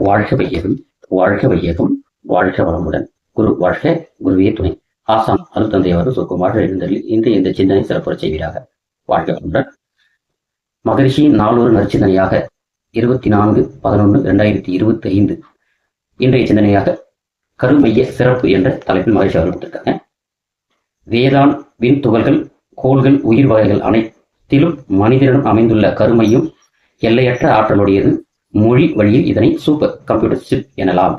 வாழ்க வையகம், வாழ்க வையகம், வாழ்க வளமுடன். குரு வாழ்க, குருவே துணை. ஆசான் அருத்தந்தை அவர்கள் சுக்குமாறு எழுந்தரில் இன்று இந்த சிந்தனை சிறப்புறச் செய்வீராக. வாழ்க வளமுடன். மகரிஷியின் நாளொரு நற்சிந்தனையாக 24/11/2025 இன்றைய சிந்தனையாக கருமைய சிறப்பு என்ற தலைப்பில் மகிழ்ச்சி அவர்கள் கொடுத்திருக்காங்க. வேளாண் விண் துகள்கள், கோள்கள், உயிர் வகைகள் அனைத்திலும் மனிதனிடம் அமைந்துள்ள கருமையும் எல்லையற்ற ஆற்றலுடையது. மொழி வழியில் இதனை சூப்பர் கம்ப்யூட்டர் சிப் எனலாம்.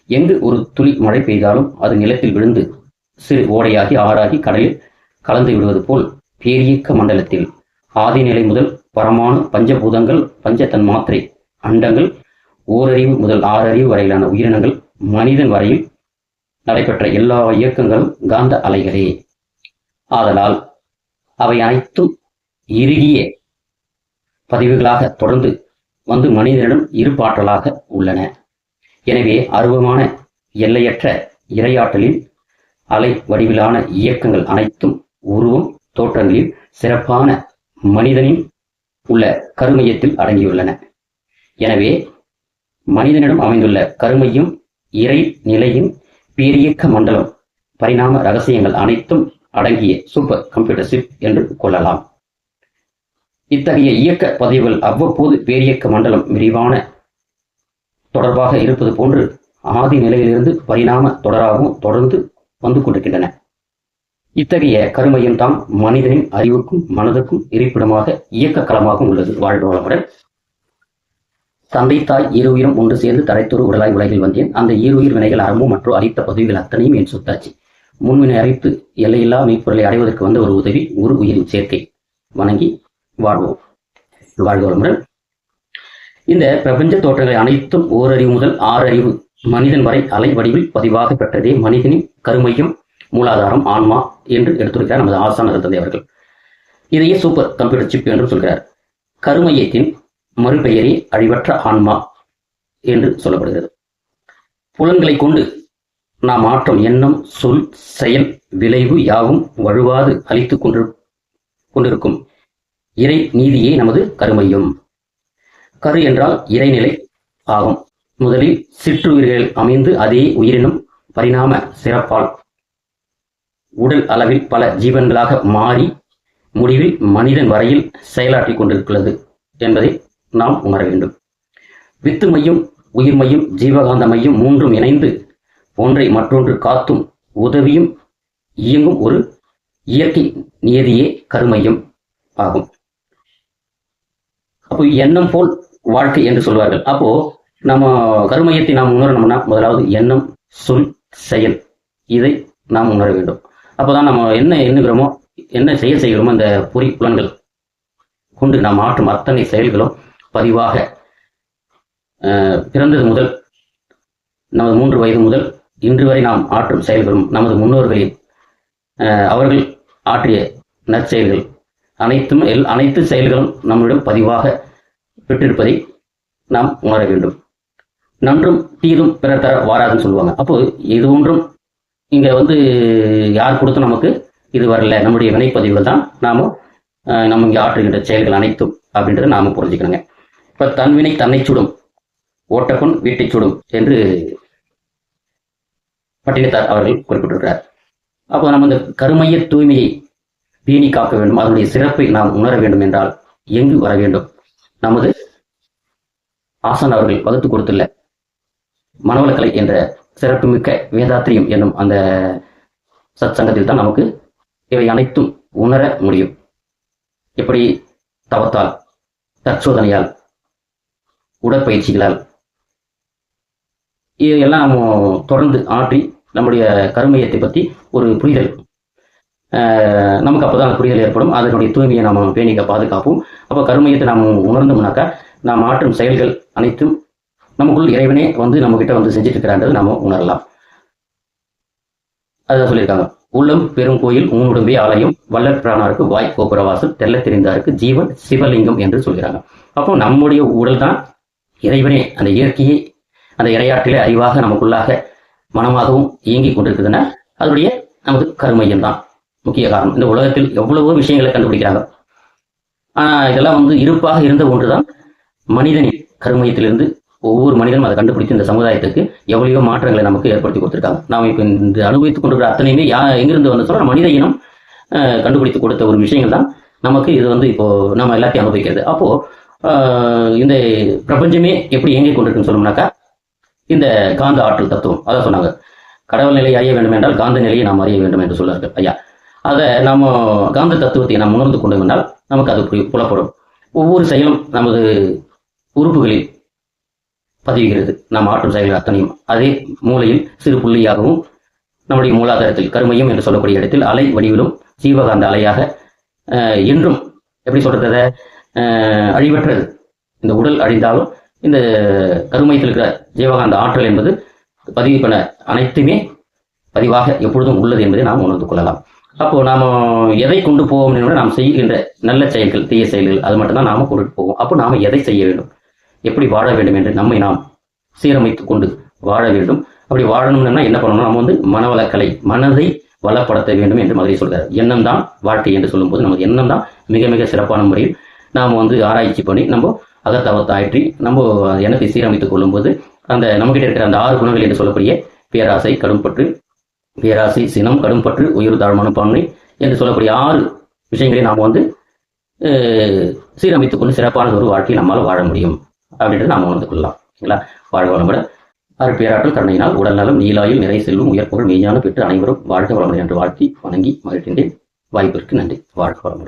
எங்கு ஒரு துளி மழை பெய்தாலும் அது நிலத்தில் விழுந்து சிறு ஓடையாகி ஆறாகி கடலில் கலந்து விடுவது போல் பேரியக்க மண்டலத்தில் ஆதிநிலை முதல் பரமாணு பஞ்சபூதங்கள், பஞ்ச தன்மாத்திரை அண்டங்கள், ஓரறிவு முதல் 6 அறிவு வரையிலான உயிரினங்கள், மனிதன் வரையில் நடைபெற்ற எல்லா இயக்கங்களும் காந்த அலைகளே. ஆதலால் அவை அனைத்தும் இறுகிய பதிவுகளாக தொடர்ந்து வந்து மனிதனிடம் இருப்பாற்றலாக உள்ளன. எனவே அருவமான எல்லையற்ற இரையாற்றலில் அலை வடிவிலான இயக்கங்கள் அனைத்தும் உருவம் தோற்றங்களில் சிறப்பான மனிதனின் உள்ள கருமையத்தில் அடங்கியுள்ளன. எனவே மனிதனிடம் அமைந்துள்ள கருமையும் இறை நிலையின் பேரியக்க மண்டலம் பரிணாம ரகசியங்கள் அனைத்தும் அடங்கிய சூப்பர் கம்ப்யூட்டர் சிப் என்று கொள்ளலாம். இத்தகைய இயக்க பதிவுகள் அவ்வப்போது பேரியக்க மண்டலம் விரிவான தொடர்பாக இருப்பது போன்று ஆதி நிலையிலிருந்து பரிணாம தொடராகவும் தொடர்ந்து வந்து கொண்டிருக்கின்றன. இத்தகைய கருமையும் தாம் மனிதனின் அறிவுக்கும் மனதுக்கும் இருப்பிடமாக இயக்க களமாகவும் உள்ளது. வாழ்க வளமுடன். தந்தை தாய் ஈருயிரும் ஒன்று சேர்ந்து தடைத்தொரு உடலாய் உலகில் வந்தேன். அந்த ஈருயிர் வினைகள் அறமும் மற்றும் அறித்த பதிவுகள் அத்தனையும் என் சொத்தாச்சு. முன்வினை அறிவித்து எல்லையில்லா மெய்ப்பொருளை அடைவதற்கு வந்த ஒரு உதவி, ஒரு உயிரின் சேர்க்கை. வணங்கி வாழ்வோம். வாழ்க வளமுடன். இந்த பிரபஞ்ச தோற்றங்களை அனைத்தும் ஓரறிவு முதல் 6 அறிவு மனிதன் வரை அலை வடிவில் பதிவாக பெற்றதே மனிதனின் கருமையும் மூலாதாரம், ஆன்மா என்று எடுத்துரைக்கிறார் நமது ஆசான் அருத்தந்தை அவர்கள். இதையே சூப்பர் கம்ப்யூட்டர் சிப் என்று சொல்கிறார். கருமையத்தின் மறுபெயரே அழிவற்ற ஆன்மா என்று சொல்லப்படுகிறது. புலன்களை கொண்டு நாம் ஆற்றும் எண்ணம், சொல், செயல், விளைவு யாவும் வழுவாது அளித்துக் கொண்டிருக்கும் இறை நீதியே நமது கருமையும். கரு என்றால் இறைநிலை ஆகும். முதலில் சிற்றுயிர்கள் அமைந்து அதே உயிரினும் பரிணாம சிறப்பால் உடல் அளவில் பல ஜீவன்களாக மாறி முடிவில் மனிதன் வரையில் செயலாற்றிக் கொண்டிருக்கிறது என்பதை நாம் உணர வேண்டும். வித்து மையும், உயிர் மையும், ஜீவகாந்த மையும் மூன்றும் இணைந்து ஒன்றை மற்றொன்று காத்தும் உதவியும் இயங்கும் ஒரு இயற்கை நியதியே கருமையும் ஆகும். அப்போ எண்ணம் போல் வாழ்க்கை என்று சொல்வார்கள். அப்போ நம்ம கருமையத்தை நாம் உணரணும்னா முதலாவது எண்ணம், சொல், செயல் இதை நாம் உணர வேண்டும். அப்போதான் நம்ம என்ன எண்ணுகிறோமோ, என்ன செய்கிறோமோ இந்த பொறி புலன்கள் கொண்டு நாம் ஆற்றும் அத்தனை செயல்களும் பதிவாக பிறந்தது முதல் நமது 3 வயது முதல் இன்று வரை நாம் ஆற்றும் செயல்களும் நமது முன்னோர்களின் அவர்கள் ஆற்றிய நற்செயல்கள் அனைத்து செயல்களும் நம்மிடம் பதிவாக பெற்றிருப்பதை நாம் உணர வேண்டும். நன்றும் தீதும் பிறர் தர வாராதுன்னு சொல்லுவாங்க. அப்போ இது ஒன்றும் இங்க யார் கொடுத்து நமக்கு இது வரல, நம்முடைய வினைப்பதிவுகள் தான் நம்ம இங்கே ஆற்றுகின்ற செயல்கள் அனைத்தும் அப்படின்றத நாம புரிஞ்சுக்கணுங்க. இப்ப தன்வினை தன்னை சுடும், ஓட்டப்பொன் வீட்டை சுடும் என்று பட்டினத்தார் அவர்கள் குறிப்பிட்டிருக்கிறார். அப்போ நம்ம இந்த கருமைய தூய்மையை பேணி காக்க வேண்டும். அதனுடைய சிறப்பை நாம் உணர வேண்டும் என்றால் எங்கு வர வேண்டும்? நமது ஆசான் அவர்கள் வகுத்து கொடுத்துள்ள மனவளக்கலை என்ற சிறப்புமிக்க வேதாத்திரியம் என்னும் அந்த சத் சங்கத்தில் தான் நமக்கு இவை அனைத்தும் உணர முடியும். எப்படி? தவத்தால், தற்சோதனையால், உடற்பயிற்சிகளால் இதையெல்லாம் நம்ம தொடர்ந்து ஆற்றி நம்முடைய கருமையத்தை பற்றி ஒரு புரிதல் நமக்கு அப்போதான் அந்த புரிதல் ஏற்படும். அதனுடைய தூய்மையை நாம் பேணிக்க பாதுகாப்போம். அப்போ கருமையத்தை நாம் உணர்ந்தோம்னாக்கா நாம் ஆற்றும் செயல்கள் அனைத்தும் நமக்குள் இறைவனே நம்ம கிட்ட செஞ்சுட்டு இருக்கிறான்றது நாம உணரலாம். அதான் சொல்லியிருக்காங்க. உள்ளம் பெரும் கோயில் ஊனுடம்பே ஆலயம், வல்லற் பிரானாருக்கு வாய் கோபுரவாசல், தெல்ல தெரிந்தாருக்கு ஜீவன் சிவலிங்கம் என்று சொல்கிறாங்க. அப்போ நம்முடைய உடல் தான் இறைவனே அந்த இயற்கையை அந்த இரையாற்றிலே அறிவாக நமக்குள்ளாக மனமாகவும் இயங்கி கொண்டிருக்குதுன்னா அதனுடைய நமது கருமையம் தான் முக்கிய காரணம். இந்த உலகத்தில் எவ்வளவோ விஷயங்களை கண்டுபிடிக்கிறாங்க. ஆனா இதெல்லாம் இருப்பாக இருந்த ஒன்றுதான் மனிதனின் கருமையத்திலிருந்து ஒவ்வொரு மனிதனும் அதை கண்டுபிடித்து இந்த சமுதாயத்துக்கு எவ்வளவோ மாற்றங்களை நமக்கு ஏற்படுத்தி கொடுத்துருக்காங்க. நாம் இப்போ இந்த அனுபவித்துக் கொண்டிருக்கிற அத்தனையுமே எங்கிருந்து வந்து சொல்ல மனித இனம் கண்டுபிடித்து கொடுத்த ஒரு விஷயங்கள் தான் நமக்கு இது வந்து இப்போ நம்ம எல்லாத்தையும் அனுபவிக்கிறது. அப்போ இந்த பிரபஞ்சமே எப்படி இயங்கிக் கொண்டிருக்குன்னு சொல்லணும்னாக்கா இந்த காந்த ஆற்றல் தத்துவம் அதான் சொன்னாங்க. கடவுள் நிலையை அறிய வேண்டும் என்றால் காந்த நிலையை நாம் அறிய வேண்டும் என்று சொல்லார்கள் ஐயா. அதை நம்ம காந்த தத்துவத்தை நாம் உணர்ந்து கொண்டு வந்தால் நமக்கு அது புலப்படும். ஒவ்வொரு செயலும் நமது உறுப்புகளில் பதிவுகிறது. நாம் ஆற்றும் செயல்கள் அத்தனையும் அதே மூலையில் சிறு புள்ளியாகவும் நம்முடைய மூலாதாரத்தில் கருமையம் என்று சொல்லக்கூடிய இடத்தில் அலை வடிவிலும் ஜீவகாந்த அலையாக என்றும் எப்படி சொல்றது அழிவற்றது. இந்த உடல் அழிந்தாலும் இந்த கருமையத்தில் இருக்கிற ஜீவகாந்த ஆற்றல் என்பது பதிவு பண்ண அனைத்துமே பதிவாக எப்பொழுதும் உள்ளது என்பதை நாம் உணர்ந்து கொள்ளலாம். அப்போ நாம் எதை கொண்டு போவோம் என்பதை நாம் செய்கின்ற நல்ல செயல்கள் தீய செயல்கள் அது மட்டும்தான் நாம கொண்டு போவோம். அப்போ நாம் எதை செய்ய வேண்டும், எப்படி வாழ வேண்டும் என்று நம்மை நாம் சீரமைத்துக் கொண்டு வாழ வேண்டும். அப்படி வாழணும்னா என்ன பண்ணணும், நம்ம வந்து மனவளக்கலை மனதை வளப்படுத்த வேண்டும் என்று மதுரை சொல்கிறார். எண்ணம் தான் வாழ்க்கை என்று சொல்லும்போது நமது எண்ணம் தான் மிக மிக சிறப்பான முறையில் நாம் வந்து ஆராய்ச்சி பண்ணி நம்ம அகத்தவத்தாற்றி நம்ம எண்ணத்தை சீரமைத்துக் கொள்ளும்போது அந்த நம்மகிட்ட இருக்கிற அந்த 6 குணங்கள் என்று சொல்லக்கூடிய பேராசை, கடும்பற்று, பேராசை, சினம், கடும்பற்று, உயர் தாழ்மான பான்மை என்று சொல்லக்கூடிய 6 விஷயங்களை நாம் வந்து சீரமைத்துக் கொண்டு சிறப்பான ஒரு வாழ்க்கையை நம்மால் வாழ முடியும் அப்படின்றத நாம் உணர்ந்து கொள்ளலாம். சரிங்களா? வாழ்க வளமுடன். அருட்பேராற்றல் கருணையினால் உடல் நலம், நீலாயில், நிறை செல்வம், உயர்ப்புகள், மெய்ஞானம் பெற்று அனைவரும் வாழ்க வளமுடன் என்று வாழ்த்தி வணங்கி மகிழ்கின்றேன். வாய்ப்பிற்கு நன்றி. வாழ்க வளமுடன்.